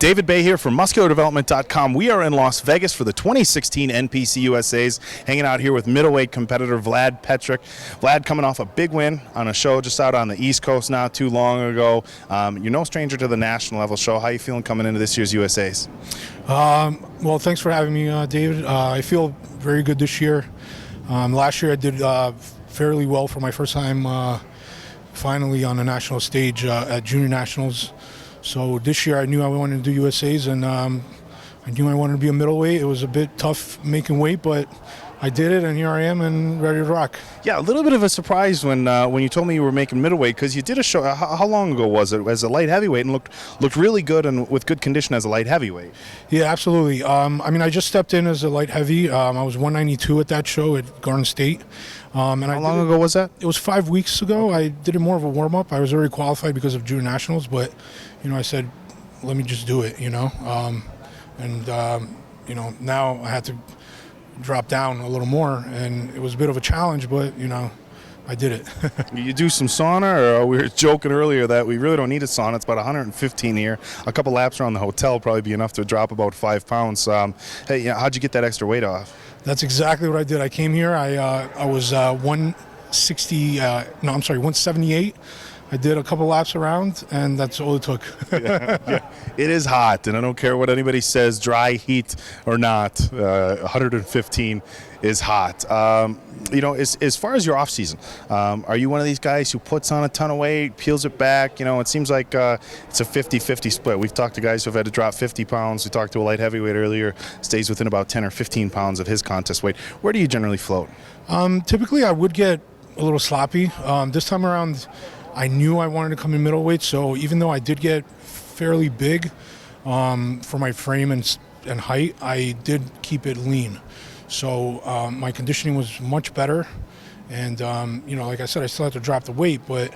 David Baye here from MuscularDevelopment.com. We are in Las Vegas for the 2016 NPC USA's, hanging out here with middleweight competitor Vlad Petric. Vlad coming off a big win on a show just out on the East Coast not too long ago. You're no stranger to the national level show. How are you feeling coming into this year's USA's? Well, thanks for having me, David. I feel very good this year. Last year I did fairly well for my first time finally on the national stage at Junior Nationals. So this year I knew I wanted to do USA's, and I knew I wanted to be a middleweight. It was a bit tough making weight, but I did it, and here I am and ready to rock. Yeah, a little bit of a surprise when you told me you were making middleweight, because you did a show. How long ago was it? As a light heavyweight, and looked really good and with good condition as a light heavyweight. Yeah, absolutely. I mean, I just stepped in as a light heavy. I was 192 at that show at Garden State. How long ago was that? It was 5 weeks ago. I did it more of a warm up. I was already qualified because of Junior Nationals, but I said, let me just do it. Now I had to drop down a little more, and it was a bit of a challenge, but I did it. You do some sauna, or we were joking earlier that we really don't need a sauna. It's about 115 here. A couple laps around the hotel probably be enough to drop about 5 pounds. Hey, how'd you get that extra weight off? That's exactly what I did. I came here. I was 178. I did a couple laps around, and that's all it took. Yeah. It is hot, and I don't care what anybody says, dry heat or not, 115 is hot. As far as your off season, are you one of these guys who puts on a ton of weight, peels it back? It seems like it's a 50-50 split. We've talked to guys who have had to drop 50 pounds. We talked to a light heavyweight earlier, stays within about 10 or 15 pounds of his contest weight. Where do you generally float? Typically, I would get a little sloppy. This time around, I knew I wanted to come in middleweight, so even though I did get fairly big for my frame and height, I did keep it lean. So my conditioning was much better, and like I said, I still had to drop the weight, but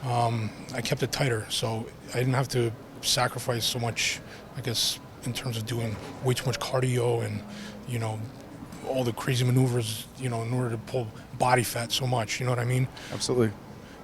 I kept it tighter, so I didn't have to sacrifice so much, I guess, in terms of doing way too much cardio and all the crazy maneuvers, in order to pull body fat so much. You know what I mean? Absolutely.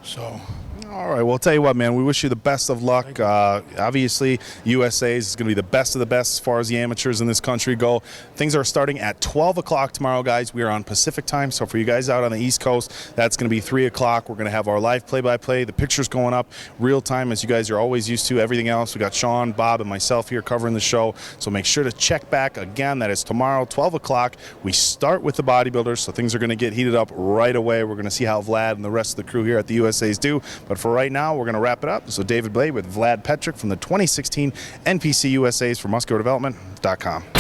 So. All right, well, I'll tell you what, man, we wish you the best of luck. Obviously, USA's is going to be the best of the best as far as the amateurs in this country go. Things are starting at 12 o'clock tomorrow, guys. We are on Pacific time, so for you guys out on the East Coast, that's going to be 3 o'clock. We're going to have our live play-by-play. The pictures going up real time, as you guys are always used to. Everything else, we got Sean, Bob, and myself here covering the show, so make sure to check back. Again, that is tomorrow, 12 o'clock. We start with the bodybuilders, so things are going to get heated up right away. We're going to see how Vlad and the rest of the crew here at the USA's do, but for right now, we're going to wrap it up. So David Baye with Vlad Petric from the 2016 NPC USA's for MuscularDevelopment.com.